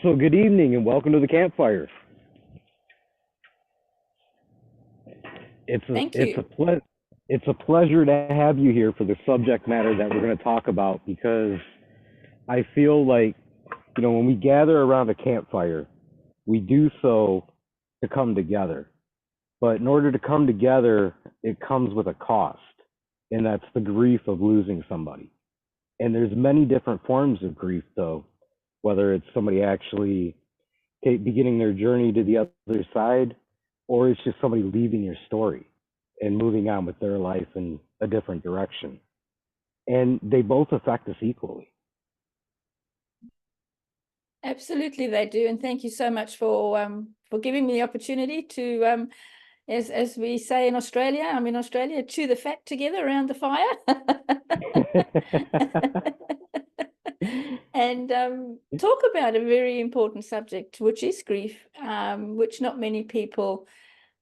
So good evening and welcome to the Campfire. It's a Thank it's you. a ple- it's a pleasure to have you here for the subject matter that we're going to talk about because I feel like when we gather around a campfire, we do so to come together. But in order to come together, it comes with a cost, and that's the grief of losing somebody. And there's many different forms of grief, though, whether it's somebody actually beginning their journey to the other side, or it's just somebody leaving your story and moving on with their life in a different direction. And they both affect us equally. Absolutely, they do. And thank you so much for giving me the opportunity to as we say in Australia, I'm in Australia, chew the fat together around the fire. And talk about a very important subject, which is grief, which not many people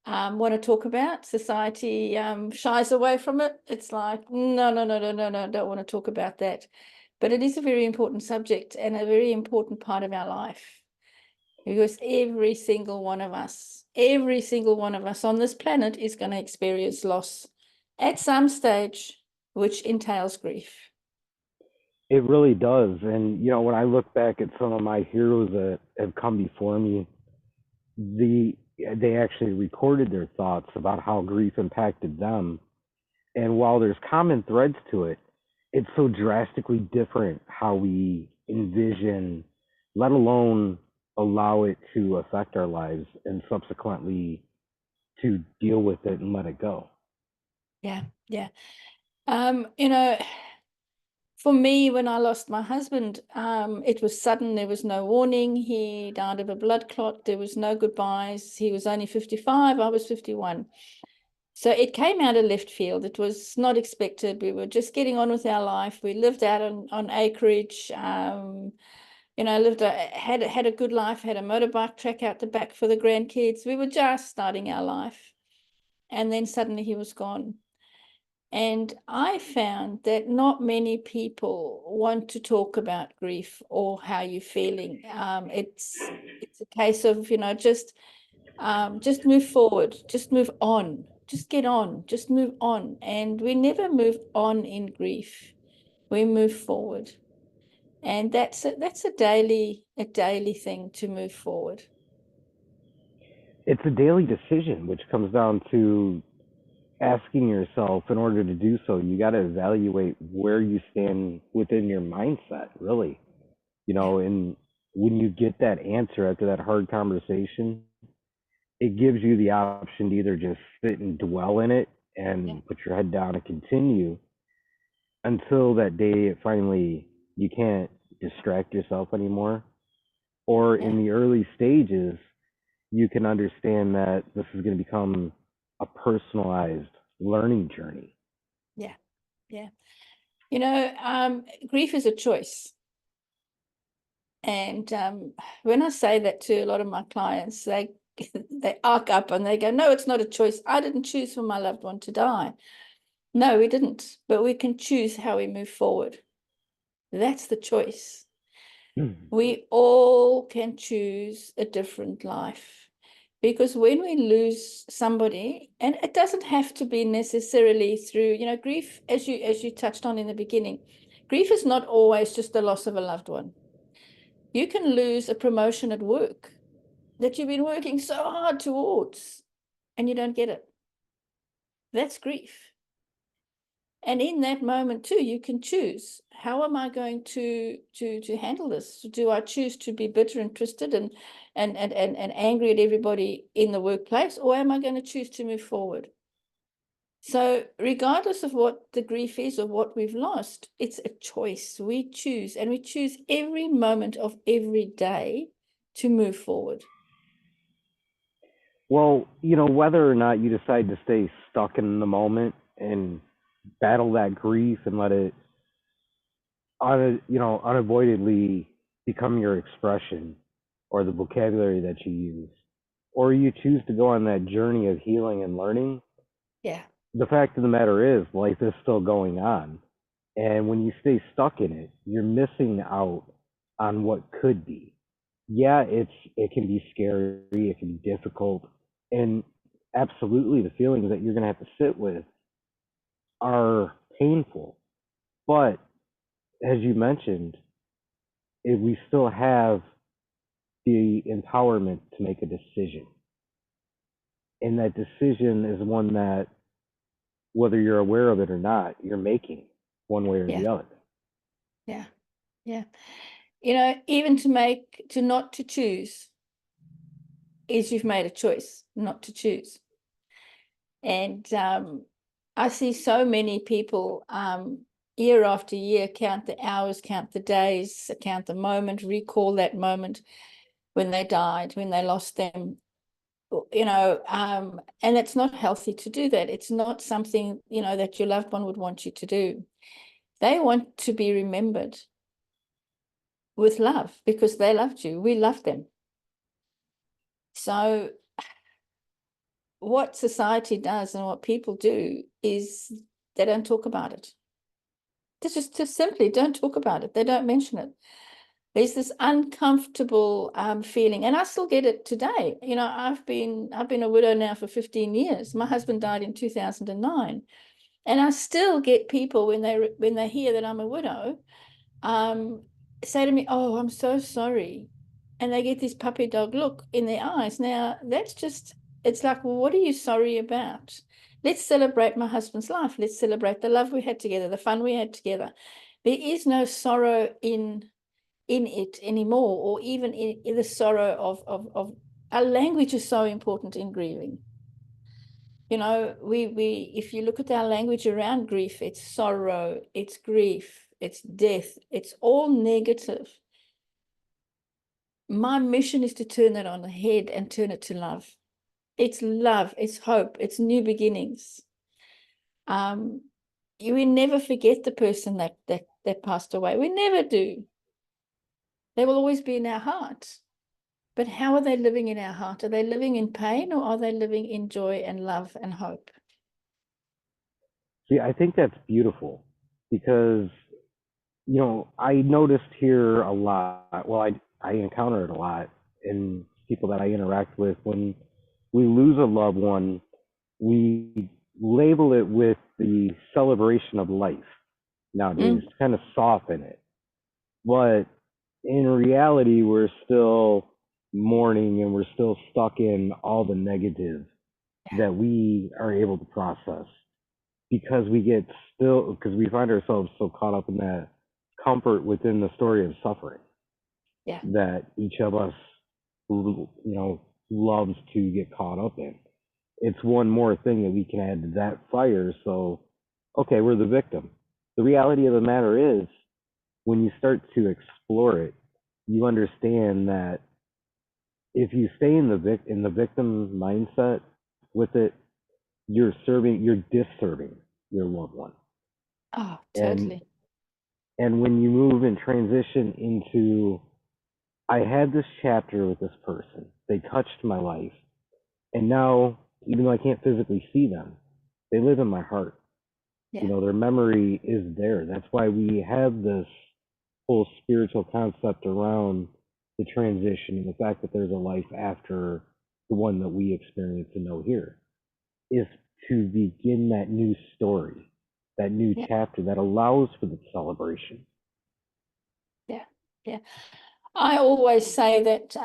want to talk about. Society shies away from it. It's like, no, no, no, no, no, no, don't want to talk about that. But it is a very important subject and a very important part of our life because every single one of us on this planet is going to experience loss at some stage, which entails grief. It really does. And when I look back at some of my heroes that have come before me, they actually recorded their thoughts about how grief impacted them. And while there's common threads to it, it's so drastically different how we envision, let alone allow it to affect our lives and subsequently to deal with it and let it go. Yeah, yeah. You know, for me, when I lost my husband, it was sudden. There was no warning. He died of a blood clot. There was no goodbyes. He was only 55. I was 51. So it came out of left field. It was not expected. We were just getting on with our life. We lived out on acreage. Had a good life. Had a motorbike track out the back for the grandkids. We were just starting our life, and then suddenly he was gone. And I found that not many people want to talk about grief or how you're feeling. It's a case of just move forward, just move on, just get on, just move on. And we never move on in grief. We move forward. And that's a daily thing to move forward. It's a daily decision, which comes down to asking yourself, in order to do so, you got to evaluate where you stand within your mindset, really. Yeah, And when you get that answer after that hard conversation, it gives you the option to either just sit and dwell in it yeah, and put your head down and continue until that day it finally you can't distract yourself anymore, or yeah, in the early stages you can understand that this is going to become a personalized learning journey. yeah, yeah. Grief is a choice. And when I say that to a lot of my clients, they they arc up and they go, "No, it's not a choice. I didn't choose for my loved one to die. No, we didn't. But we can choose how we move forward. That's the choice. We all can choose a different life." Because when we lose somebody, and it doesn't have to be necessarily through, grief, as you touched on in the beginning, grief is not always just the loss of a loved one. You can lose a promotion at work that you've been working so hard towards and you don't get it. That's grief. And in that moment too, you can choose, how am I going to handle this? Do I choose to be bitter and twisted and angry at everybody in the workplace, or am I going to choose to move forward? So regardless of what the grief is or what we've lost, it's a choice. We choose, and we choose every moment of every day to move forward. Well, whether or not you decide to stay stuck in the moment and battle that grief and let it unavoidably become your expression or the vocabulary that you use, or you choose to go on that journey of healing and learning, Yeah. the fact of the matter is life is still going on. And when you stay stuck in it, you're missing out on what could be. yeah, it can be scary, it can be difficult, and absolutely the feelings that you're going to have to sit with are painful. But as you mentioned, we still have the empowerment to make a decision. And that decision is one that, whether you're aware of it or not, you're making one way or Yeah, the other. yeah, yeah. You know, even not to choose is you've made a choice not to choose. And I see so many people year after year count the hours, count the days, count the moment, recall that moment when they died, when they lost them, you know, and it's not healthy to do that. It's not something, you know, that your loved one would want you to do. They want to be remembered with love because they loved you. We loved them. So what society does and what people do is they don't talk about it. They just simply don't talk about it. They don't mention it. There's this uncomfortable feeling, and I still get it today. You know, I've been a widow now for 15 years. My husband died in 2009, and I still get people when they hear that I'm a widow, um, say to me, "Oh, I'm so sorry," and they get this puppy dog look in their eyes. Now, that's just, it's like, well, what are you sorry about? Let's celebrate my husband's life. Let's celebrate the love we had together, the fun we had together. There is no sorrow in it anymore, or even in the sorrow of our language is so important in grieving. You know, we if you look at our language around grief, it's sorrow, it's grief, it's death, it's all negative. My mission is to turn that on the head and turn it to love. It's love, it's hope, it's new beginnings. We never forget the person that passed away. We never do. They will always be in our heart. But how are they living in our heart? Are they living in pain, or are they living in joy and love and hope? See, I think that's beautiful because, I noticed here a lot. Well, I encounter it a lot in people that I interact with. When we lose a loved one, we label it with the celebration of life nowadays Mm, to kind of soften it. But in reality, we're still mourning and we're still stuck in all the negative that we are able to process because because we find ourselves so caught up in that comfort within the story of suffering yeah, that each of us, loves to get caught up in. It's one more thing that we can add to that fire. So, okay, we're the victim. The reality of the matter is, when you start to explore it, you understand that if you stay in the victim mindset with it, you're disserving your loved one. oh, And totally. when you move and transition into, I had this chapter with this person, they touched my life, and now, even though I can't physically see them, they live in my heart. Yeah, Their memory is there. That's why we have this whole spiritual concept around the transition and the fact that there's a life after the one that we experience and know here, is to begin that new story, that new yeah, chapter that allows for the celebration. yeah, yeah. I always say that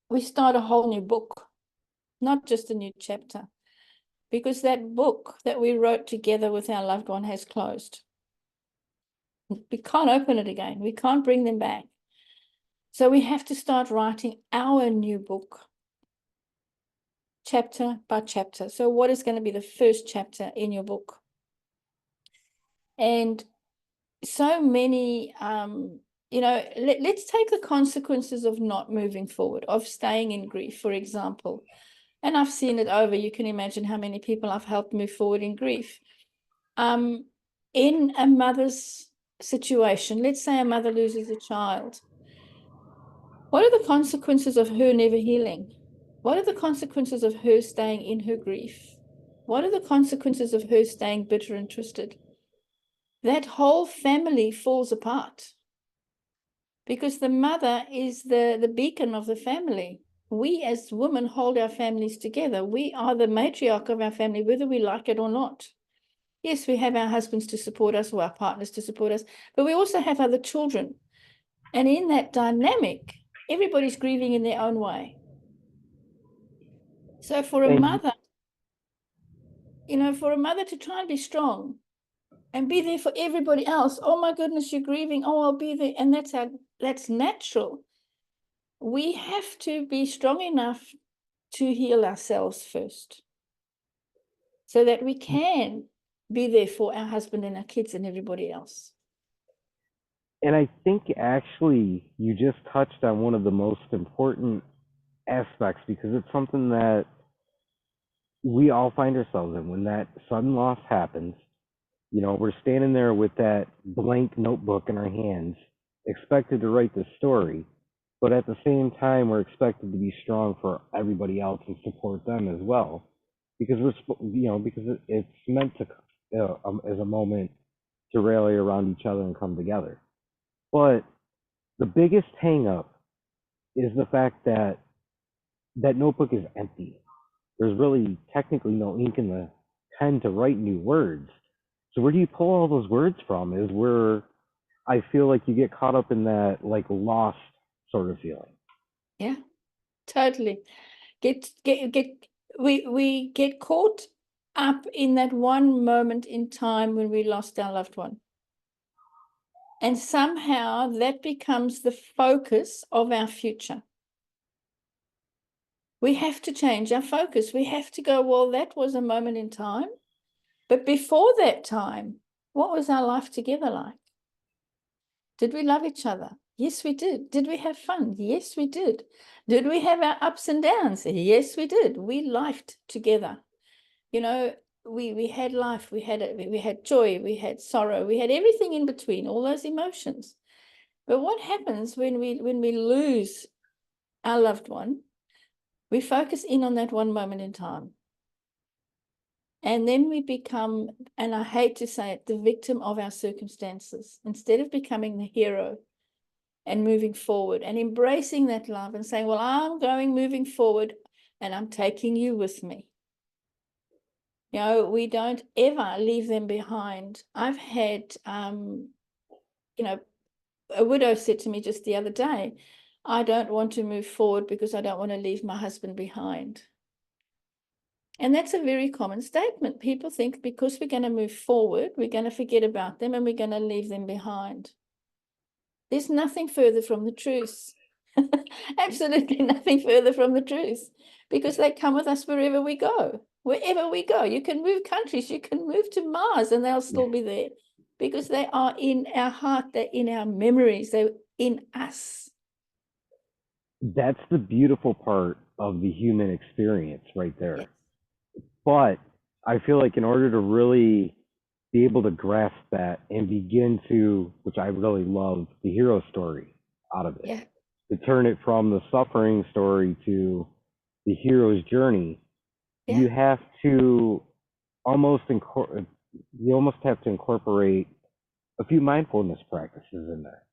we start a whole new book, not just a new chapter, because that book that we wrote together with our loved one has closed. We can't open it again. We can't bring them back. So we have to start writing our new book, chapter by chapter. So what is going to be the first chapter in your book? And so many, let's take the consequences of not moving forward, of staying in grief, for example. And I've seen it over. You can imagine how many people I've helped move forward in grief. In a mother's situation, let's say a mother loses a child. What are the consequences of her never healing? What are the consequences of her staying in her grief? What are the consequences of her staying bitter and twisted? That whole family falls apart because the mother is the beacon of the family. We as women hold our families together. We are the matriarch of our family, whether we like it or not. Yes, we have our husbands to support us or our partners to support us, but we also have other children. And in that dynamic, everybody's grieving in their own way. So for a And mother, for a mother to try and be strong and be there for everybody else, oh my goodness, you're grieving, oh, I'll be there. And that's natural. We have to be strong enough to heal ourselves first so that we can be there for our husband and our kids and everybody else. and I think actually you just touched on one of the most important aspects because it's something that we all find ourselves in when that sudden loss happens. We're standing there with that blank notebook in our hands, expected to write the story, but at the same time, we're expected to be strong for everybody else and support them as well, because it's meant to, as a moment to rally around each other and come together. But the biggest hang up is the fact that that notebook is empty. There's really technically no ink in the pen to write new words. So where do you pull all those words from is where I feel like you get caught up in that like lost sort of feeling. Yeah, totally. We get caught up in that one moment in time when we lost our loved one. And somehow that becomes the focus of our future. We have to change our focus. We have to go, well, that was a moment in time. But before that time, what was our life together like? Did we love each other? Yes, we did. Did we have fun? Yes, we did. Did we have our ups and downs? Yes, we did. We lifed together. We had life, we had joy, we had sorrow, we had everything in between, all those emotions. But what happens when we lose our loved one? We focus in on that one moment in time. And then we become, and I hate to say it, the victim of our circumstances, instead of becoming the hero and moving forward and embracing that love and saying, well, I'm moving forward and I'm taking you with me. We don't ever leave them behind. I've had, a widow said to me just the other day, I don't want to move forward because I don't want to leave my husband behind. And that's a very common statement. People think because we're going to move forward, we're going to forget about them and we're going to leave them behind. There's nothing further from the truth. Absolutely nothing further from the truth, because they come with us wherever we go. Wherever we go, you can move countries, you can move to Mars and they'll still be there because they are in our heart, they're in our memories, they're in us. That's the beautiful part of the human experience right there. Yes. But I feel like in order to really be able to grasp that and begin to, which I really love, the hero story out of it, Yeah. to turn it from the suffering story to the hero's journey, Yeah. you have to almost have to incorporate a few mindfulness practices in there,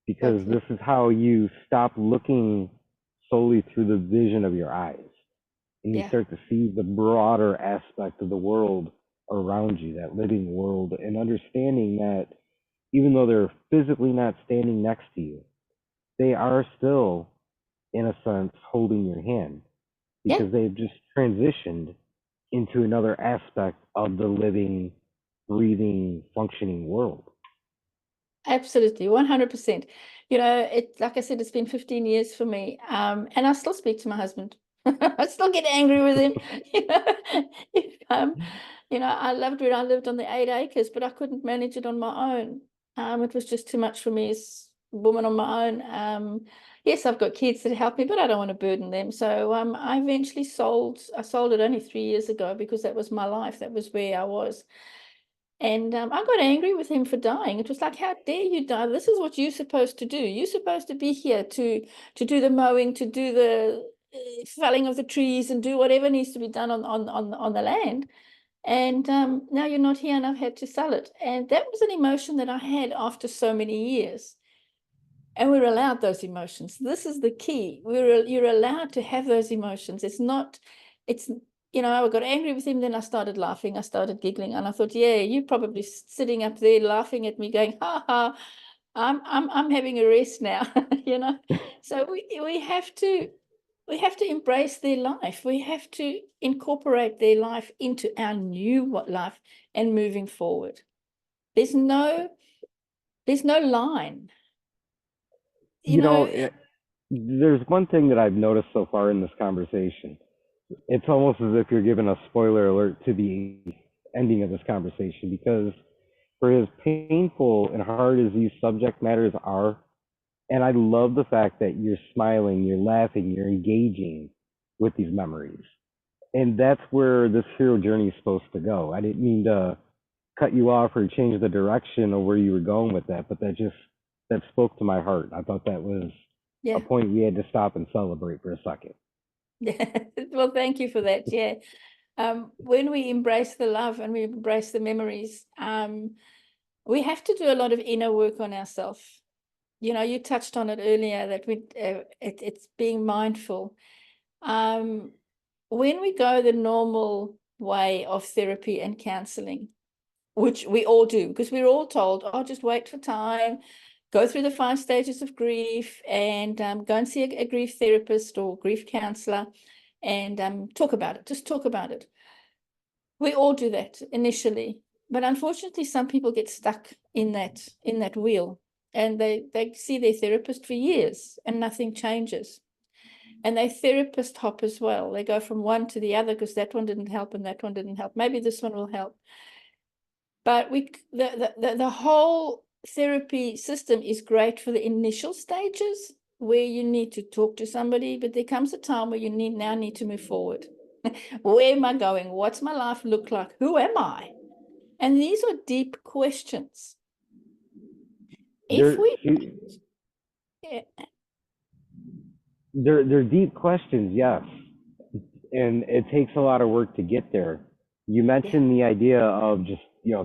because Okay. this is how you stop looking solely through the vision of your eyes and you Yeah. start to see the broader aspect of the world around you, that living world, and understanding that even though they're physically not standing next to you, they are still, in a sense, holding your hand Yeah. because they've just transitioned into another aspect of the living, breathing, functioning world. Absolutely, 100%. Like I said, it's been 15 years for me, and I still speak to my husband. I still get angry with him. If, I loved where I lived on the 8 acres, but I couldn't manage it on my own. It was just too much for me as a woman on my own. Yes, I've got kids that help me, but I don't want to burden them. So I eventually sold. I sold it only 3 years ago because that was my life. That was where I was. And I got angry with him for dying. It was like, how dare you die? This is what you're supposed to do. You're supposed to be here to do the mowing, to do the felling of the trees and do whatever needs to be done on the land. And now you're not here and I've had to sell it. And that was an emotion that I had after so many years. And we're allowed those emotions. This is the key. You're allowed to have those emotions. It's not, it's, I got angry with him, then I started laughing, I started giggling, and I thought, yeah, you're probably sitting up there laughing at me, going, ha ha, I'm having a rest now, So we have to embrace their life. We have to incorporate their life into our new life and moving forward. There's no line. There's one thing that I've noticed so far in this conversation. It's almost as if you're giving a spoiler alert to the ending of this conversation, because for as painful and hard as these subject matters are, and I love the fact that you're smiling, you're laughing, you're engaging with these memories. And that's where this hero journey is supposed to go. I didn't mean to cut you off or change the direction of where you were going with that, but that spoke to my heart. I thought that was a Yeah. point we had to stop and celebrate for a second. Yeah. Well, thank you for that. Yeah. When we embrace the love and we embrace the memories, we have to do a lot of inner work on ourselves. You touched on it earlier that it's being mindful. When we go the normal way of therapy and counseling, which we all do, because we're all told, oh, just wait for time, go through the 5 stages of grief, and go and see a grief therapist or grief counselor, and talk about it. Just talk about it. We all do that initially, but unfortunately, some people get stuck in that wheel, and they see their therapist for years, and nothing changes. And they therapist hop as well. They go from one to the other because that one didn't help and that one didn't help. Maybe this one will help. But the whole therapy system is great for the initial stages where you need to talk to somebody, but there comes a time where you need to move forward. Where am I going? What's my life look like? Who am I? And these are deep questions. If They're we, yeah, they're deep questions, yes, and it takes a lot of work to get there. You yeah, mentioned the idea of just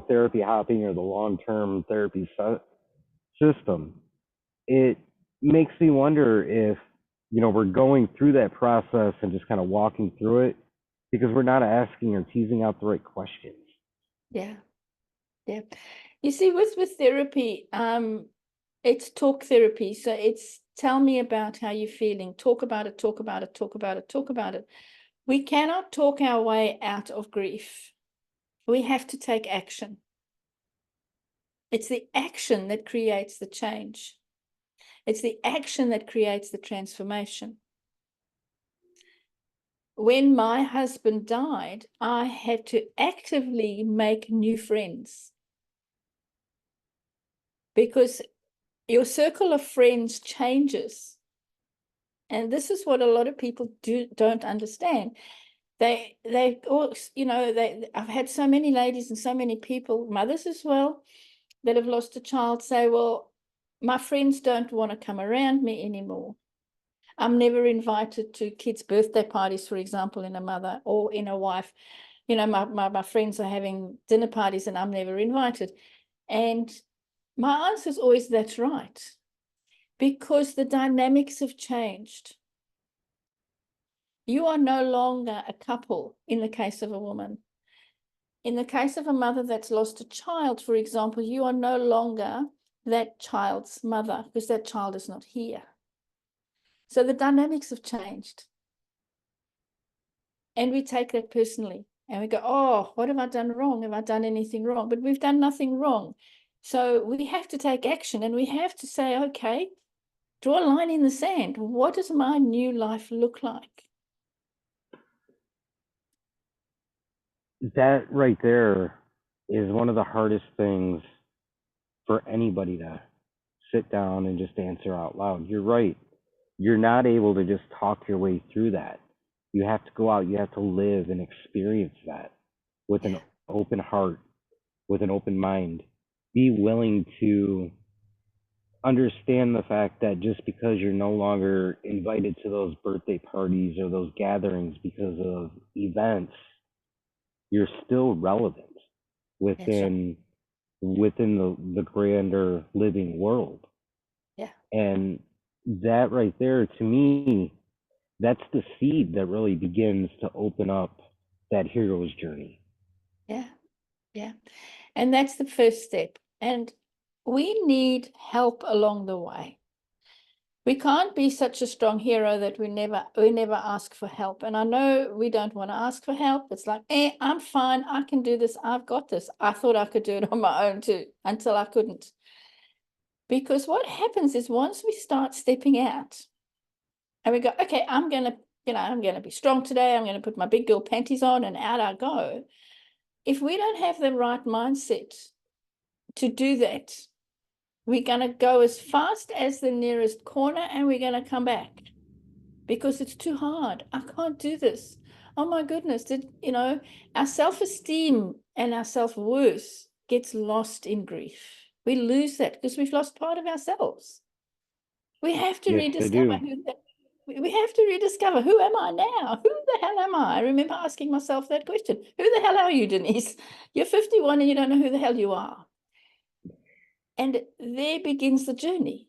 therapy hopping or the long-term therapy system. It makes me wonder if we're going through that process and just kind of walking through it because we're not asking or teasing out the right questions. yeah, yeah. You see, with therapy, it's talk therapy. So it's tell me about how you're feeling. Talk about it, talk about it, talk about it, talk about it. We cannot talk our way out of grief. We have to take action. It's the action that creates the change. It's the action that creates the transformation. When my husband died, I had to actively make new friends because your circle of friends changes. And this is what a lot of people don't understand. They all, I've had so many ladies and so many people, mothers as well, that have lost a child say, well, my friends don't want to come around me anymore. I'm never invited to kids' birthday parties, for example, in a mother or in a wife. My friends are having dinner parties and I'm never invited. And my answer is always, that's right, because the dynamics have changed. You are no longer a couple in the case of a woman. In the case of a mother that's lost a child, for example, you are no longer that child's mother because that child is not here. So the dynamics have changed. And we take that personally and we go, oh, what have I done wrong? Have I done anything wrong? But we've done nothing wrong. So we have to take action and we have to say, okay, draw a line in the sand. What does my new life look like? That right there is one of the hardest things for anybody to sit down and just answer out loud. You're right. You're not able to just talk your way through that. You have to go out, you have to live and experience that with an Yeah, open heart, with an open mind. Be willing to understand the fact that just because you're no longer invited to those birthday parties or those gatherings because of events, you're still relevant that's right. within the grander living world. Yeah. And that right there, to me, that's the seed that really begins to open up that hero's journey. Yeah. Yeah. And that's the first step. And we need help along the way. We can't be such a strong hero that we never ask for help. And I know we don't want to ask for help. It's like, I'm fine. I can do this. I've got this. I thought I could do it on my own too, until I couldn't. Because what happens is once we start stepping out and we go, okay, I'm going to be strong today. I'm going to put my big girl panties on and out I go. If we don't have the right mindset to do that, we're going to go as fast as the nearest corner and we're going to come back because it's too hard. I can't do this. Oh my goodness. Our self-esteem and our self-worth gets lost in grief. We lose that because we've lost part of ourselves. We have to Yes, they rediscover do. who am I now? Who the hell am I? I remember asking myself that question. Who the hell are you, Denise? You're 51 and you don't know who the hell you are. And there begins the journey.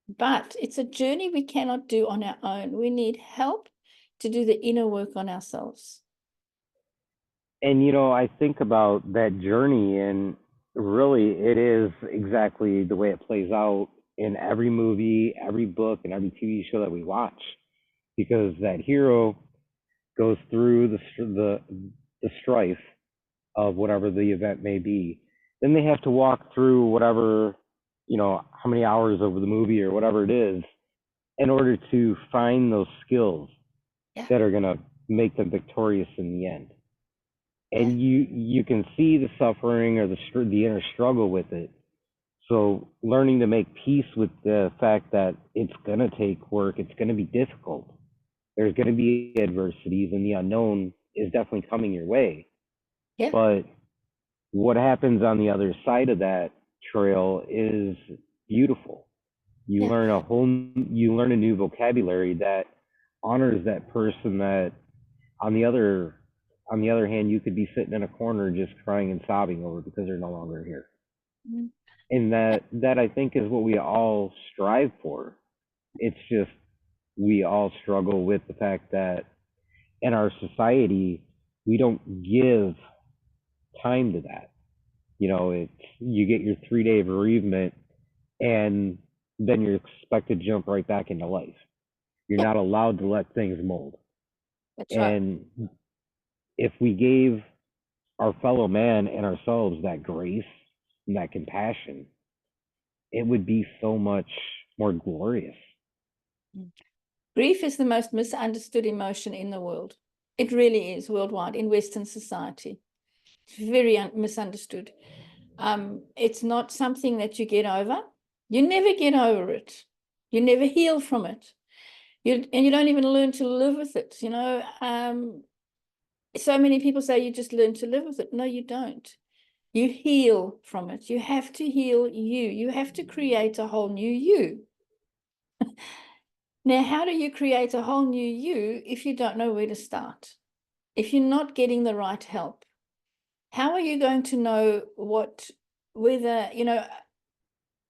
But it's a journey we cannot do on our own. We need help to do the inner work on ourselves. And I think about that journey, and really it is exactly the way it plays out in every movie, every book, and every TV show that we watch. Because that hero goes through the strife of whatever the event may be. Then they have to walk through whatever, how many hours of the movie or whatever it is in order to find those skills Yeah, that are going to make them victorious in the end. yeah, And you can see the suffering or the inner struggle with it. So learning to make peace with the fact that it's going to take work, it's going to be difficult. There's going to be adversities, and the unknown is definitely coming your way. yeah, But what happens on the other side of that trail is beautiful. yeah. You learn a new vocabulary that honors that person that on the other on the other hand you could be sitting in a corner just crying and sobbing over because they're no longer here. Mhm. And that I think is what we all strive for. It's just we all struggle with the fact that in our society we don't give time to that. It's you get your 3 day bereavement and then you're expected to jump right back into life. You're Yeah, not allowed to let things mold. that's right. And if we gave our fellow man and ourselves that grace and that compassion, it would be so much more glorious. Mm. Grief is the most misunderstood emotion in the world. It really is worldwide in Western society. It's very misunderstood. It's not something that you get over. You never get over it. You never heal from it. And you don't even learn to live with it. So many people say you just learn to live with it. No, you don't. You heal from it. You have to heal you. You have to create a whole new you. Now, how do you create a whole new you if you don't know where to start? If you're not getting the right help, how are you going to know whether,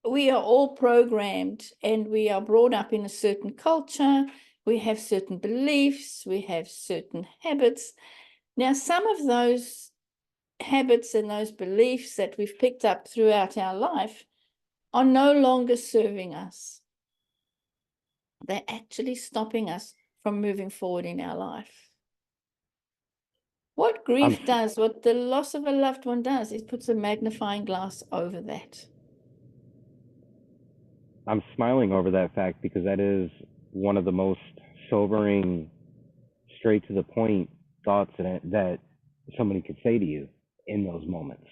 we are all programmed and we are brought up in a certain culture. We have certain beliefs. We have certain habits. Now, some of those habits and those beliefs that we've picked up throughout our life are no longer serving us. They're actually stopping us from moving forward in our life. What I'm grief does, what the loss of a loved one does, it puts a magnifying glass over that. I'm smiling over that fact because that is one of the most sobering, straight to the point thoughts that somebody could say to you in those moments.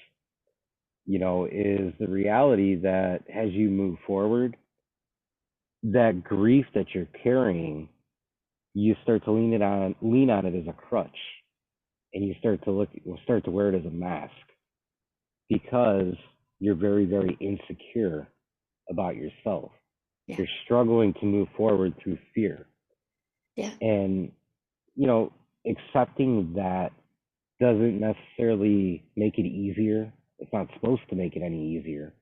Is the reality that as you move forward, that grief that you're carrying, you start to lean on it as a crutch, and you start to wear it as a mask because you're very, very insecure about yourself. Yeah, You're struggling to move forward through fear. yeah, And, accepting that doesn't necessarily make it easier. It's not supposed to make it any easier,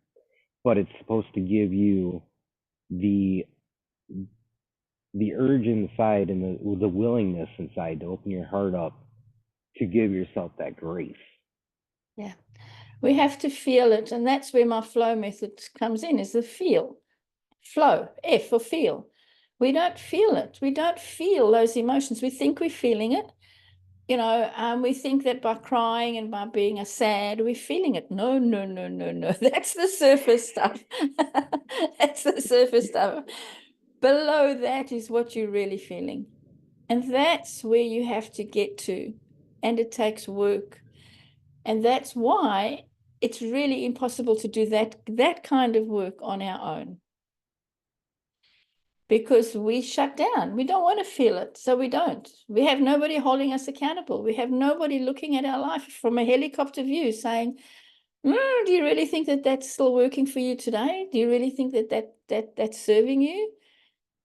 but it's supposed to give you the the urge inside and the willingness inside to open your heart up to give yourself that grace. Yeah. We have to feel it. And that's where my flow method comes in, is the feel. Flow, F for feel. We don't feel it. We don't feel those emotions. We think we're feeling it. We think that by crying and by being sad, we're feeling it. No, no, no, no, no. That's the surface stuff. That's the surface stuff. Below that is what you're really feeling. And that's where you have to get to. And it takes work. And that's why it's really impossible to do that kind of work on our own. Because we shut down. We don't want to feel it, so we don't. We have nobody holding us accountable. We have nobody looking at our life from a helicopter view saying, do you really think that that's still working for you today? Do you really think that's serving you?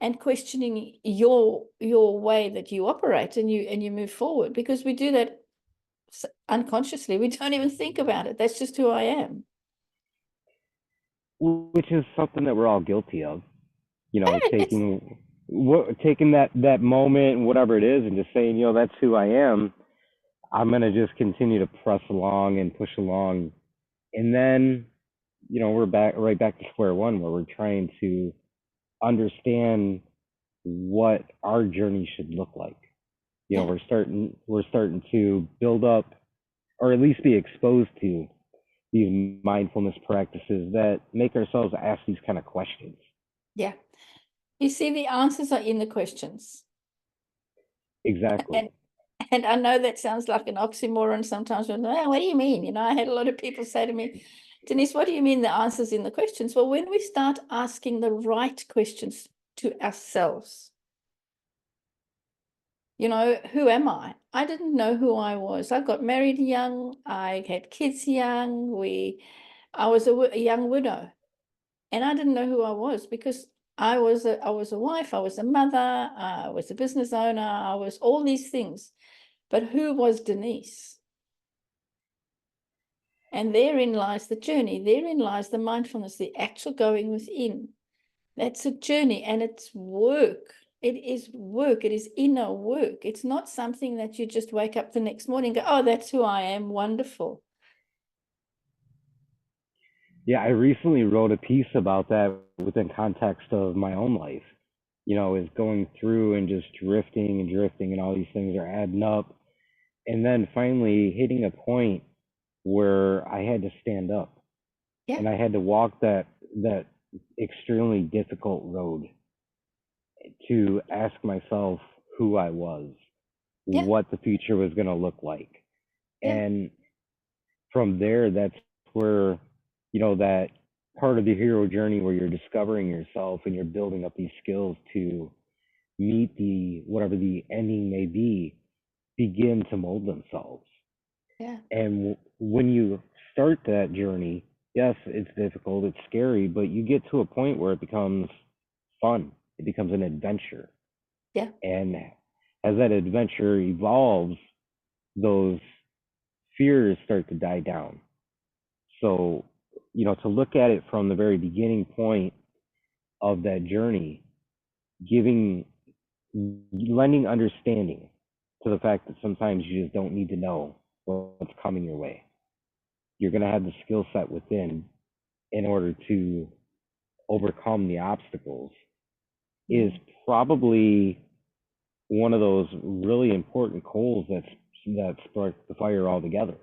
And questioning your way that you operate and you move forward, because we do that unconsciously. We don't even think about it. That's just who I am. Which is something that we're all guilty of. It's, Taking that moment and whatever it is and just saying, that's who I am. I'm gonna just continue to press along and push along, and then we're right back to square one, where we're trying to understand what our journey should look like. yeah. We're starting to build up, or at least be exposed to, these mindfulness practices that make ourselves ask these kind of questions. Yeah. You see, the answers are in the questions. Exactly. And I know that sounds like an oxymoron sometimes. When, what do you mean? I had a lot of people say to me, Denise, what do you mean the answers in the questions? Well, when we start asking the right questions to ourselves, who am I? I didn't know who I was. I got married young. I had kids young. I was a young widow, and I didn't know who I was, because I was a wife. I was a mother. I was a business owner. I was all these things. But who was Denise? And therein lies the journey. Therein lies the mindfulness, the actual going within. That's a journey, and it's work. It is work. It is inner work. It's not something that you just wake up the next morning and go, oh, that's who I am. Wonderful. Yeah, I recently wrote a piece about that within context of my own life. Is going through and just drifting, and all these things are adding up. And then finally hitting a point where I had to stand up, Yeah. and I had to walk that extremely difficult road to ask myself who I was, Yeah. what the future was going to look like. Yeah. And from there, that's where, that part of the hero journey where you're discovering yourself and you're building up these skills to meet whatever the ending may be, begin to mold themselves. Yeah. And when you start that journey, yes, it's difficult, it's scary, but you get to a point where it becomes fun. It becomes an adventure. Yeah. And as that adventure evolves, those fears start to die down. So, to look at it from the very beginning point of that journey, lending understanding to the fact that sometimes you just don't need to know what's coming your way. You're going to have the skill set within in order to overcome the obstacles, is probably one of those really important coals that spark the fire altogether.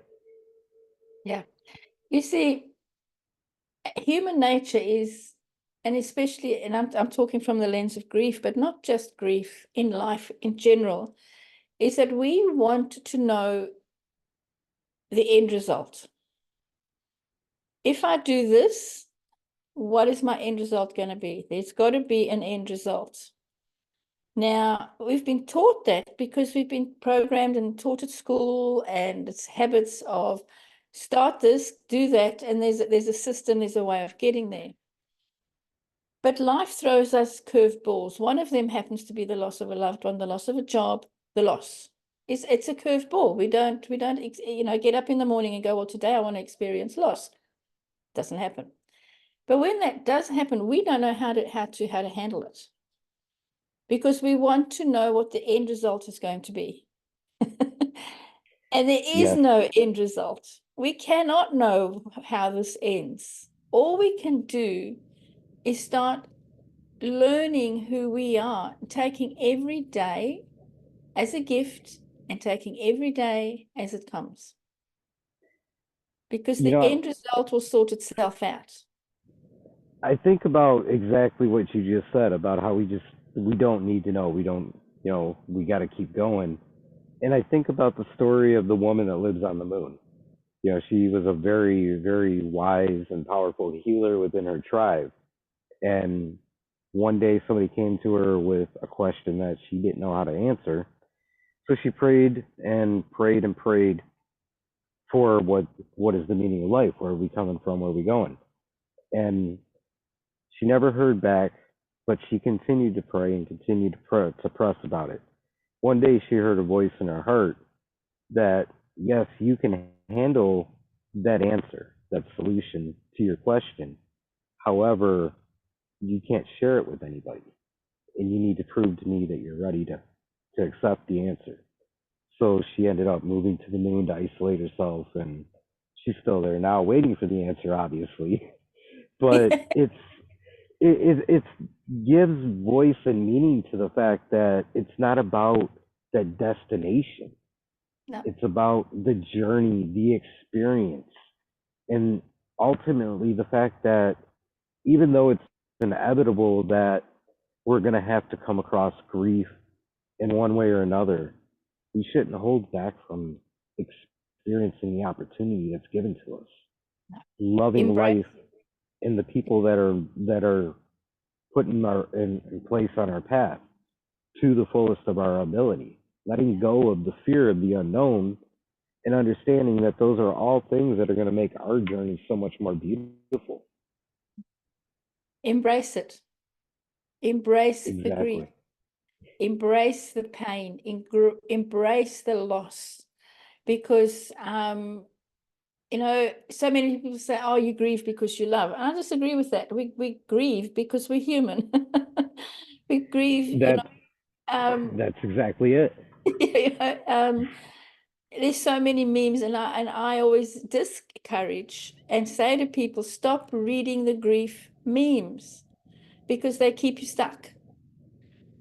Yeah. You see, human nature is, and especially, and I'm talking from the lens of grief, but not just grief, in life in general, is that we want to know the end result. If I do this, what is my end result going to be? There's got to be an end result. Now, we've been taught that because we've been programmed and taught at school, and it's habits of start this, do that, and there's a system, there's a way of getting there. But life throws us curveballs. One of them happens to be the loss of a loved one, the loss of a job, the loss. It's a curveball. We don't get up in the morning and go, well, today I want to experience loss. Doesn't happen. But when that does happen, we don't know how to handle it, because we want to know what the end result is going to be. And there is Yes. no end result. We cannot know how this ends. All we can do is start learning who we are, taking every day as a gift and taking every day as it comes. Because You the know, end result will sort itself out. I think about exactly what you just said about how we don't need to know. We don't, we got to keep going. And I think about the story of the woman that lives on the moon. She was a very, very wise and powerful healer within her tribe. And one day somebody came to her with a question that she didn't know how to answer. So she prayed and prayed and prayed for what is the meaning of life? Where are we coming from? Where are we going? And she never heard back, but she continued to pray and continued to press about it. One day she heard a voice in her heart that, yes, you can handle that answer, that solution to your question. However, you can't share it with anybody. And you need to prove to me that you're ready to accept the answer. So she ended up moving to the moon to isolate herself, and she's still there now, waiting for the answer, obviously. But it gives voice and meaning to the fact that it's not about the destination. No. It's about the journey, the experience, and ultimately the fact that even though it's inevitable that we're going to have to come across grief in one way or another, we shouldn't hold back from experiencing the opportunity that's given to us, loving Embrace. life and the people that are put in place on our path to the fullest of our ability, letting go of the fear of the unknown and understanding that those are all things that are going to make our journey so much more beautiful. Embrace it. Embrace the grief. Exactly. Embrace the pain. Embrace the loss. Because so many people say, "Oh, you grieve because you love." And I disagree with that. We grieve because we're human. We grieve, That's um, that's exactly it. you know, there's so many memes, and I always discourage and say to people, stop reading the grief memes, because they keep you stuck.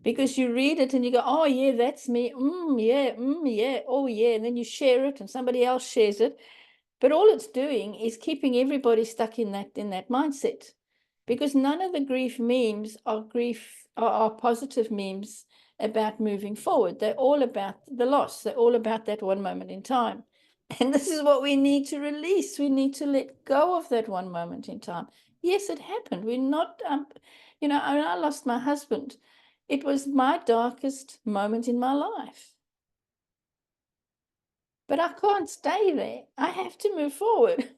Because you read it and you go, "Oh yeah, that's me. Yeah, yeah, oh yeah," and then you share it, and somebody else shares it. But all it's doing is keeping everybody stuck in that mindset, because none of the grief memes are positive memes about moving forward. They're all about the loss. They're all about that one moment in time. And this is what we need to release. We need to let go of that one moment in time. Yes, it happened. We're not, when I lost my husband, it was my darkest moment in my life. But I can't stay there. I have to move forward.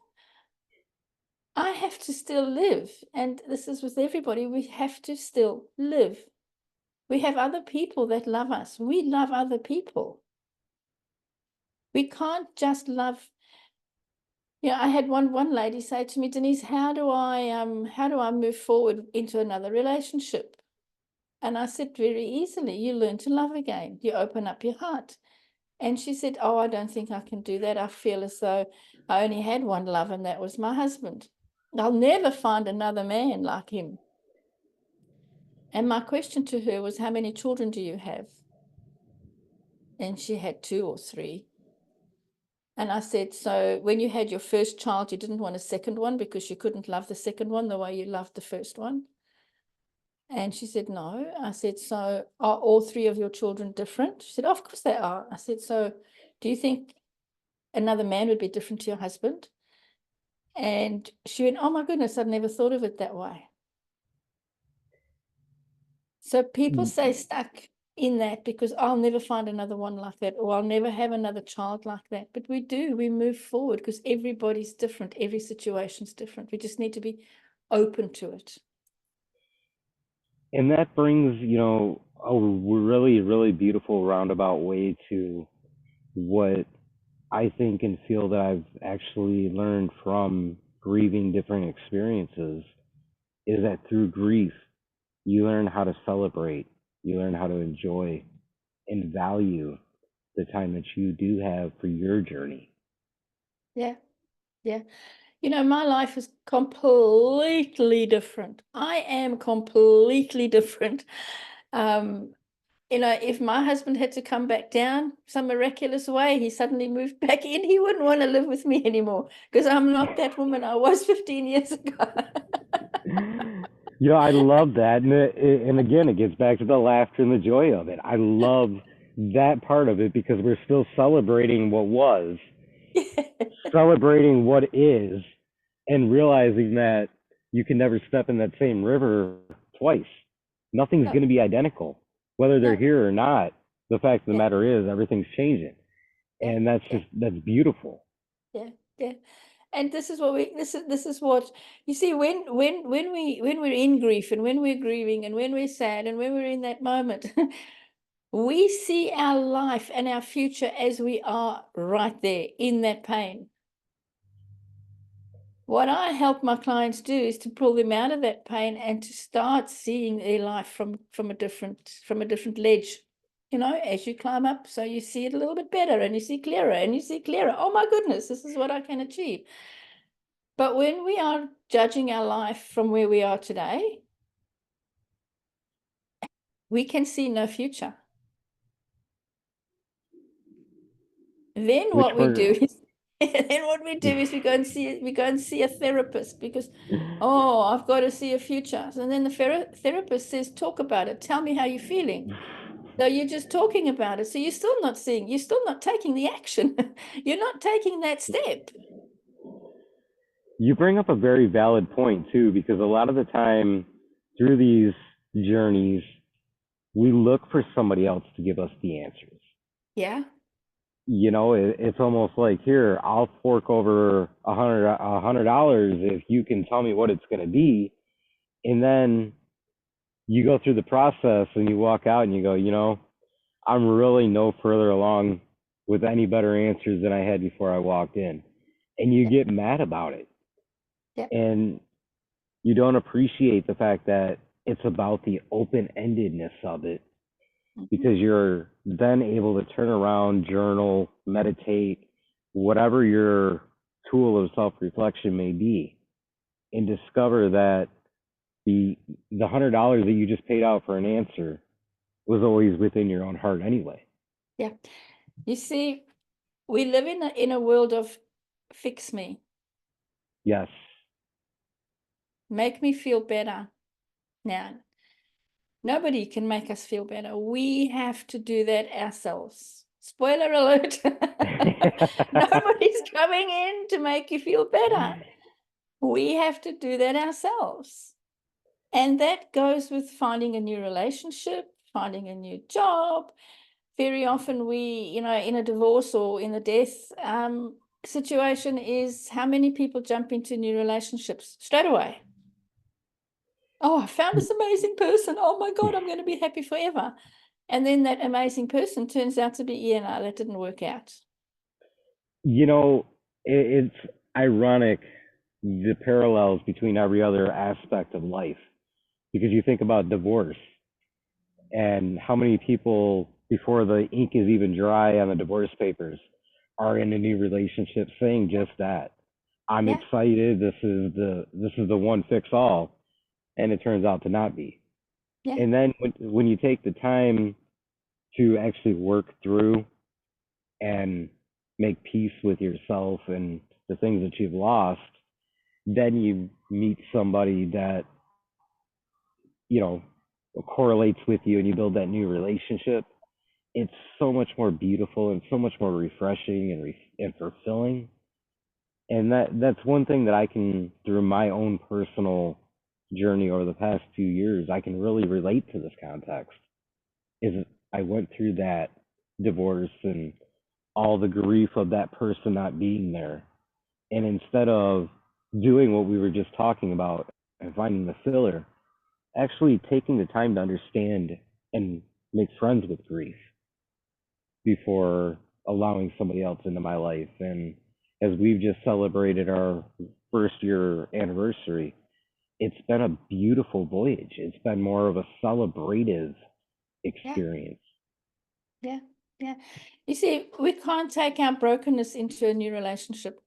I have to still live. And this is with everybody. We have to still live. We have other people that love us. We love other people. We can't just love. I had one lady say to me, "Denise, how do I move forward into another relationship?" And I said, "Very easily. You learn to love again. You open up your heart." And she said, "Oh, I don't think I can do that. I feel as though I only had one love, and that was my husband. I'll never find another man like him." And my question to her was, "How many children do you have?" And she had two or three. And I said, "So when you had your first child, you didn't want a second one because you couldn't love the second one the way you loved the first one?" And she said, "No." I said, "So are all three of your children different?" She said, "Of course they are." I said, "So do you think another man would be different to your husband?" And she went, "Oh my goodness, I'd never thought of it that way." So people stay stuck in that because I'll never find another one like that, or I'll never have another child like that. But we move forward because everybody's different. Every situation's different. We just need to be open to it. And that brings, a really, really beautiful roundabout way to what I think and feel that I've actually learned from grieving different experiences. is that through grief, you learn how to celebrate, you learn how to enjoy and value the time that you do have for your journey. Yeah, yeah. You know, my life is completely different. I am completely different. Um, you know, if my husband had to come back down some miraculous way, he suddenly moved back in, he wouldn't want to live with me anymore because I'm not that woman I was 15 years ago. I love that, and again, it gets back to the laughter and the joy of it. I love that part of it because we're still celebrating what was, celebrating what is, and realizing that you can never step in that same river twice. Nothing's No, going to be identical, whether they're no, here or not. The fact of the yeah, matter is, everything's changing, yeah, and yeah, that's beautiful. yeah, yeah. And this is what you see when we're in grief and when we're grieving and when we're sad and when we're in that moment, we see our life and our future as we are right there in that pain. What I help my clients do is to pull them out of that pain and to start seeing their life from a different ledge. You know, as you climb up, so you see it a little bit better and you see clearer and you see clearer. Oh my goodness, this is what I can achieve. But when we are judging our life from where we are today, we can see no future. Then Which what we we're do is we go and see a therapist because oh, I've got to see a future. So then the therapist says, talk about it. Tell me how you're feeling. So you're just talking about it. So you're still not seeing, you're still not taking the action. You're not taking that step. You bring up a very valid point too, because a lot of the time through these journeys, we look for somebody else to give us the answers. Yeah. It's almost like, here, I'll fork over $100 if you can tell me what it's going to be, and then you go through the process and you walk out and you go, I'm really no further along with any better answers than I had before I walked in, and you Yeah. get mad about it, Yeah. and you don't appreciate the fact that it's about the open-endedness of it, Mhm. because you're then able to turn around, journal, meditate, whatever your tool of self-reflection may be, and discover that the $100 that you just paid out for an answer was always within your own heart anyway. Yeah. You see, we live in a world of fix me, Yes. make me feel better. Now, nobody can make us feel better. We have to do that ourselves. Spoiler alert. Nobody's coming in to make you feel better. We have to do that ourselves. And that goes with finding a new relationship, finding a new job. Very often in a divorce or in a death situation is how many people jump into new relationships straight away. Oh, I found this amazing person. Oh my God, I'm going to be happy forever. And then that amazing person turns out to be, yeah, no, that didn't work out. you know, it's ironic, the parallels between every other aspect of life, because you think about divorce and how many people, before the ink is even dry on the divorce papers, are in a new relationship saying just that. I'm Yeah, excited. This is the one fix all, and it turns out to not be. yeah, And then when you take the time to actually work through and make peace with yourself and the things that you've lost, then you meet somebody that, you know, correlates with you, and you build that new relationship. It's so much more beautiful and so much more refreshing and fulfilling. And that's one thing that I can, through my own personal journey over the past 2 years, I can really relate to this context. Is I went through that divorce and all the grief of that person not being there, and instead of doing what we were just talking about and finding the filler, actually taking the time to understand and make friends with grief before allowing somebody else into my life. And as we've just celebrated our first year anniversary, it's been a beautiful voyage. It's been more of a celebrative Yeah, experience. yeah, yeah. You see, we can't take our brokenness into a new relationship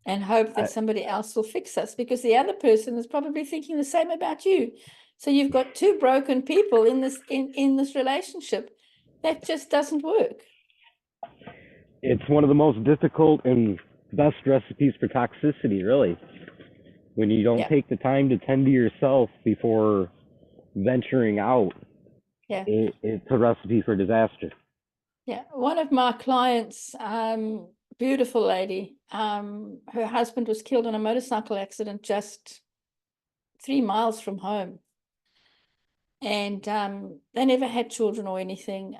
and hope I, that somebody else will fix us, because the other person is probably thinking the same about you. So you've got two broken people in this relationship. That just doesn't work. it's one of the most difficult and best recipes for toxicity, really. When you don't Yeah, take the time to tend to yourself before venturing out, yeah, it's a recipe for disaster. yeah. One of my clients, beautiful lady, her husband was killed in a motorcycle accident just 3 miles from home. And they never had children or anything.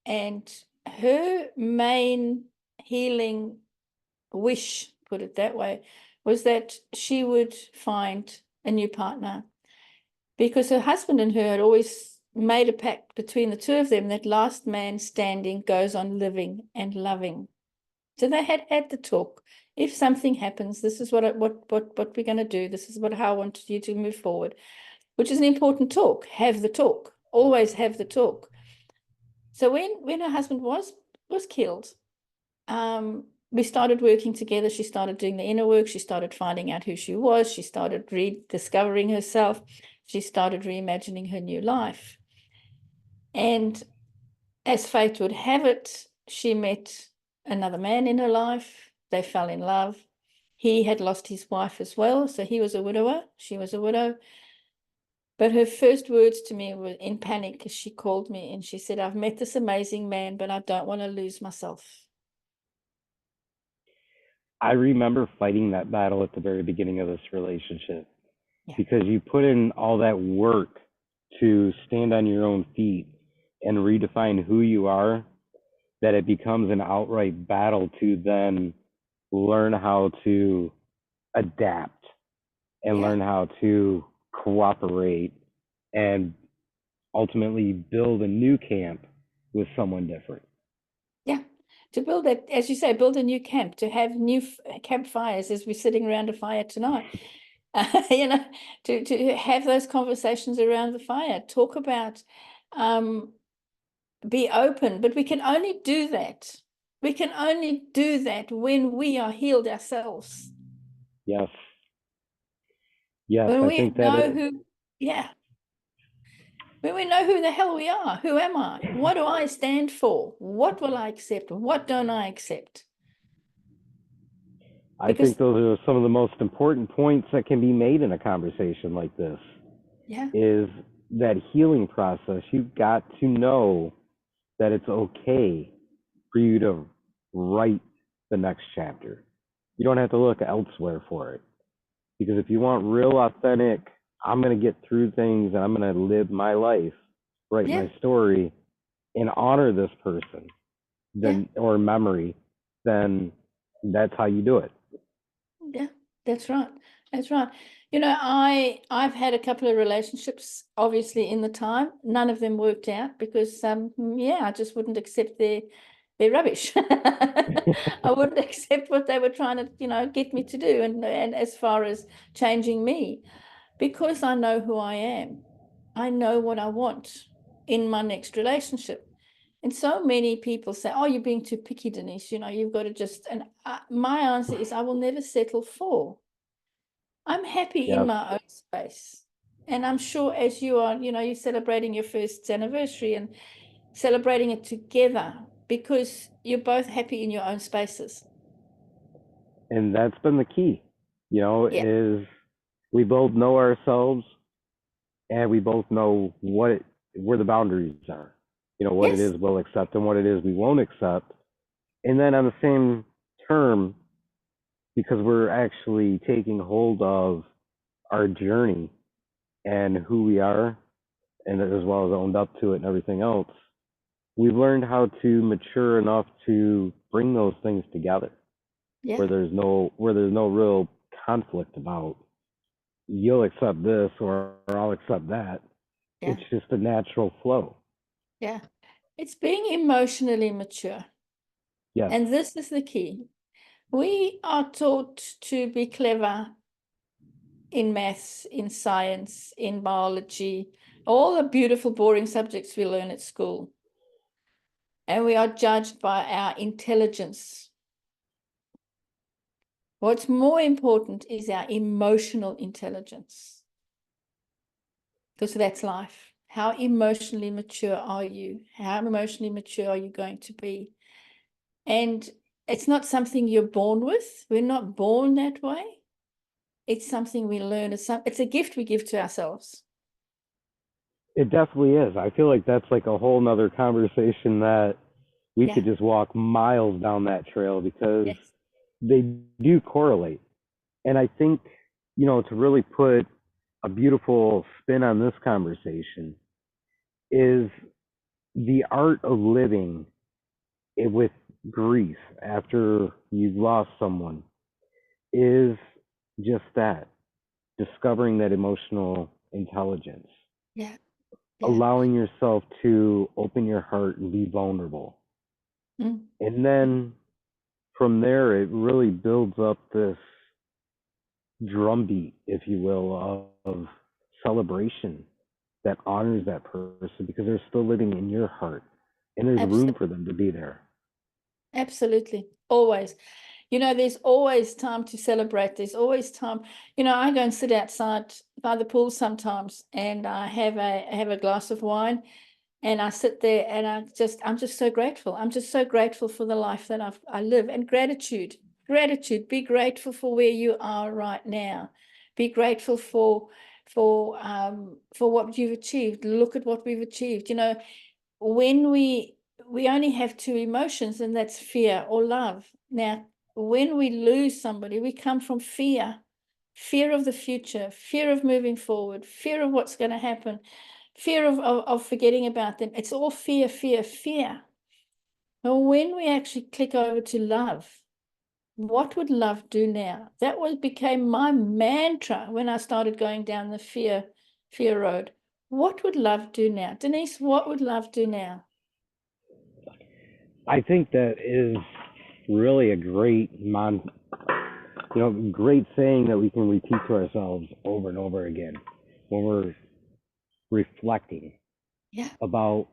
And her main healing wish, put it that way, was that she would find a new partner, because her husband and her had always made a pact between the two of them that last man standing goes on living and loving. So they had had the talk. If something happens, this is what we're going to do. This is how I want you to move forward, which is an important talk. Have the talk. Always have the talk. So when her husband was killed, we started working together. She started doing the inner work. She started finding out who she was. She started rediscovering herself. She started reimagining her new life. And as fate would have it, she met another man in her life. They fell in love. He had lost his wife as well. So he was a widower. She was a widow. But her first words to me were in panic, because she called me and she said, I've met this amazing man, but I don't want to lose myself. I remember fighting that battle at the very beginning of this relationship Yeah. because you put in all that work to stand on your own feet and redefine who you are, that it becomes an outright battle to then learn how to adapt and Yeah. learn how to cooperate and ultimately build a new camp with someone different. Yeah. To build that, as you say, build a new camp, to have new campfires as we're sitting around a fire tonight. You know, to have those conversations around the fire, talk about, be open, but we can only do that. We can only do that when we are healed ourselves. Yes. Yes, When I we think that know it, who, yeah, when we know who the hell we are, who am I? What do I stand for? What will I accept? What don't I accept? I Because, think those are some of the most important points that can be made in a conversation like this yeah, is that healing process. You've got to know that it's okay for you to write the next chapter. You don't have to look elsewhere for it. Because if you want real authentic, I'm going to get through things and I'm going to live my life, write yeah, my story, and honor this person, yeah, then or memory, then that's how you do it. yeah, that's right. That's right. You know, I've had a couple of relationships, obviously, in the time. None of them worked out because, yeah, I just wouldn't accept their rubbish. I wouldn't accept what they were trying to, get me to do, and as far as changing me, because I know who I am. I know what I want in my next relationship. And so many people say, oh, you're being too picky, Denise. You've got to just, and my answer is, I will never settle for. I'm happy in Yes. my own space. And I'm sure as you are, you're celebrating your first anniversary and celebrating it together because you're both happy in your own spaces. And that's been the key, Yeah. is we both know ourselves and we both know where the boundaries are. What it Yes. is we'll accept and what it is we won't accept. And then on the same term, because we're actually taking hold of our journey and who we are, and as well as owned up to it and everything else, we've learned how to mature enough to bring those things together, Yeah. where there's no real conflict about you'll accept this or I'll accept that. Yeah. It's just a natural flow. Yeah. It's being emotionally mature. Yes. And this is the key. We are taught to be clever in maths, in science, in biology, all the beautiful, boring subjects we learn at school. And we are judged by our intelligence. What's more important is our emotional intelligence, because that's life. How emotionally mature are you? How emotionally mature are you going to be? And it's not something you're born with. We're not born that way. It's something we learn. It's a gift we give to ourselves. It definitely is. I feel like that's like a whole nother conversation that we Yeah. could just walk miles down that trail because Yes. they do correlate. And I think, to really put a beautiful spin on this conversation is the art of living with grief after you've lost someone is just that, discovering that emotional intelligence, Yeah. Yeah. allowing yourself to open your heart and be vulnerable. Mm. And then from there, it really builds up this drumbeat, if you will, of celebration that honors that person because they're still living in your heart and there's room Absolutely. for them to be there. Absolutely. Always. There's always time to celebrate. There's always time. I go and sit outside by the pool sometimes, and I have a glass of wine, and I sit there, and I'm just so grateful. I'm just so grateful for the life that I live, and gratitude. Be grateful for where you are right now. Be grateful for what you've achieved. Look at what we've achieved. When we only have two emotions, and that's fear or love. Now, when we lose somebody, we come from fear of the future, fear of moving forward, fear of what's going to happen, fear of forgetting about them. It's all fear, fear, fear. But when we actually click over to love, what would love do now? That became my mantra when I started going down the fear road. What would love do now? Denise, what would love do now? I think that is really a great saying that we can repeat to ourselves over and over again when we're reflecting Yeah. about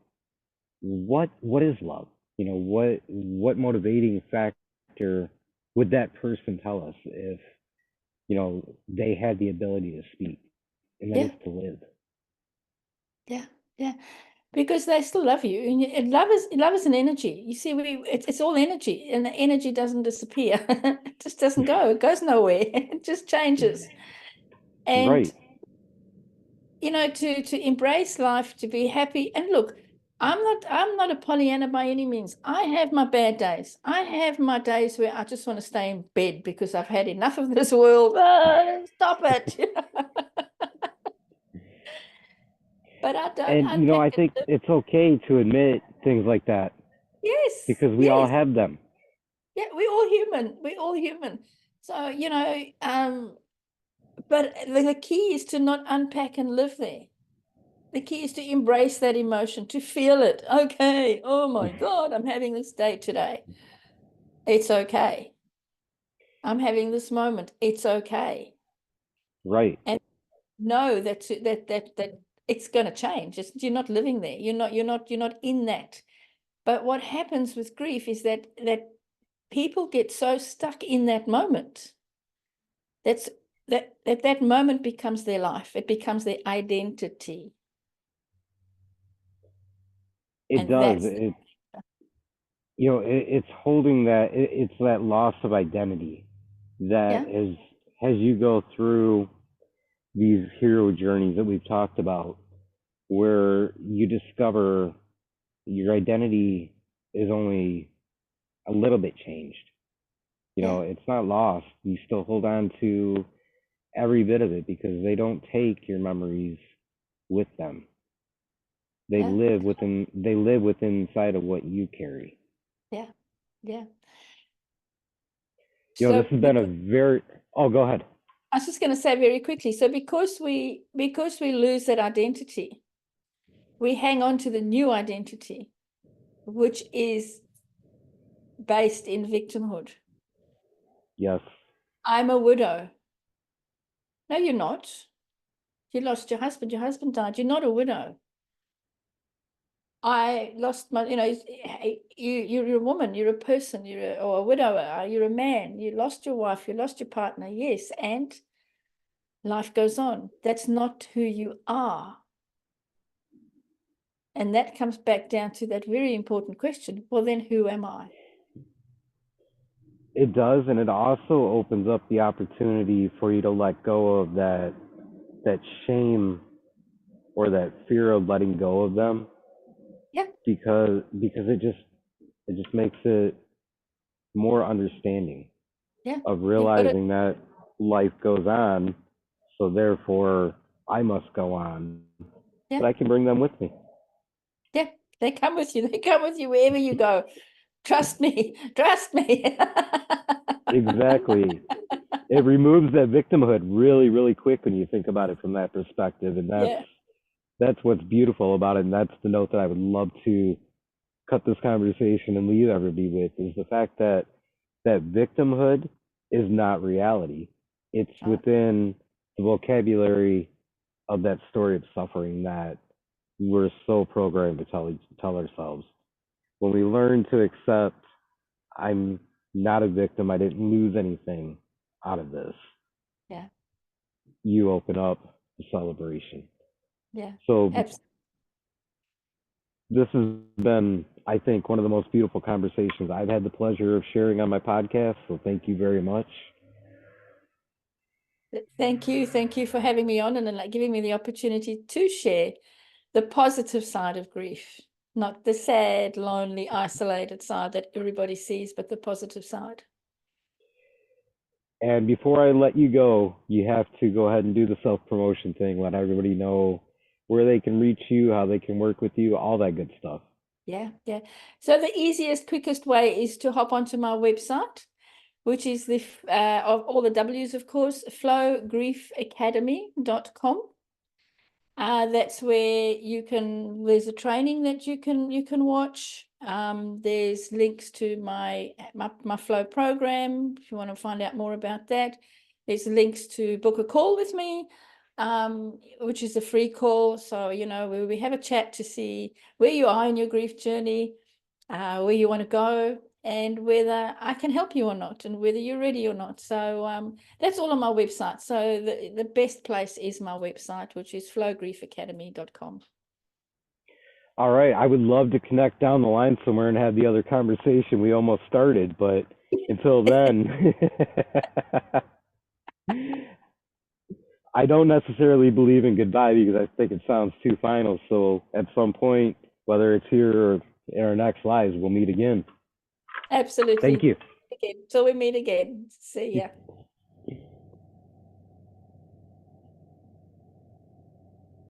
what is love. What motivating factor would that person tell us if they had the ability to speak, and that Yeah. is to live. Yeah. Yeah. Because they still love you, and love is an energy. You see, it's all energy, and the energy doesn't disappear. It just doesn't go. It goes nowhere. It just changes. And Right. to embrace life, to be happy. And look, I'm not a Pollyanna by any means. I have my bad days. I have my days where I just want to stay in bed because I've had enough of this world. Stop it. But I don't And I unpack think it. it's okay to admit things like that Yes, because we all yes. have them. Yeah, we're all human. We're all human. So, but the key is to not unpack and live there. The key is to embrace that emotion, to feel it. Okay. Oh my God, I'm having this day today. It's okay. I'm having this moment. It's okay. Right. And know that it's going to change. You're not living there. You're not in that. But what happens with grief is that people get so stuck in that moment. That moment becomes their life. It becomes their identity. It And does. that's, It's holding that. It's that loss of identity that yeah, as you go through these hero journeys that we've talked about, where you discover your identity is only a little bit changed. yeah, It's not lost. You still hold on to every bit of it because they don't take your memories with them. yeah, They live within inside of what you carry. yeah, yeah. This So has been a because, very oh go ahead. I was just going to say very quickly, so because we lose that identity, we hang on to the new identity, which is based in victimhood. Yes. I'm a widow. No, you're not. You lost your husband died. You're not a widow. I lost my, you're a woman, you're a person, or a widower, you're a man, you lost your wife, you lost your partner, yes, and life goes on. That's not who you are. And that comes back down to that very important question. Well, then who am I? It does, and it also opens up the opportunity for you to let go of that shame or that fear of letting go of them, Yeah, because it just makes it more understanding yeah. of You've got it. realizing that life goes on, so therefore I must go on, Yeah, but I can bring them with me. yeah. They come with you. They come with you wherever you go. Trust me. Trust me. Exactly. It removes that victimhood really, really quick when you think about it from that perspective, and Yeah, that's what's beautiful about it, and that's the note that I would love to cut this conversation and leave everybody with, is the fact that victimhood is not reality. It's right. within the vocabulary of that story of suffering that we're so programmed to tell ourselves. When we learn to accept, I'm not a victim, I didn't lose anything out of this, Yeah, you open up the celebration. yeah. So Absolutely. this has been, I think, one of the most beautiful conversations I've had the pleasure of sharing on my podcast. So thank you very much. Thank you. Thank you for having me on and like giving me the opportunity to share the positive side of grief, not the sad, lonely, isolated side that everybody sees, but the positive side. And before I let you go, you have to go ahead and do the self promotion thing. Let everybody know where they can reach you, how they can work with you, all that good stuff. Yeah, yeah. So the easiest, quickest way is to hop onto my website, which is the of all the W's, of course, flowgriefacademy.com. That's where there's a training that you can watch. There's links to my flow program if you want to find out more about that. There's links to book a call with me, which is a free call. So, where we have a chat to see where you are in your grief journey, where you want to go, and whether I can help you or not, and whether you're ready or not. So that's all on my website. So the best place is my website, which is flowgriefacademy.com. All right. I would love to connect down the line somewhere and have the other conversation we almost started, but until then, I don't necessarily believe in goodbye because I think it sounds too final. So at some point, whether it's here or in our next lives, we'll meet again. Thank Absolutely. you. Again. Till we meet again. See ya.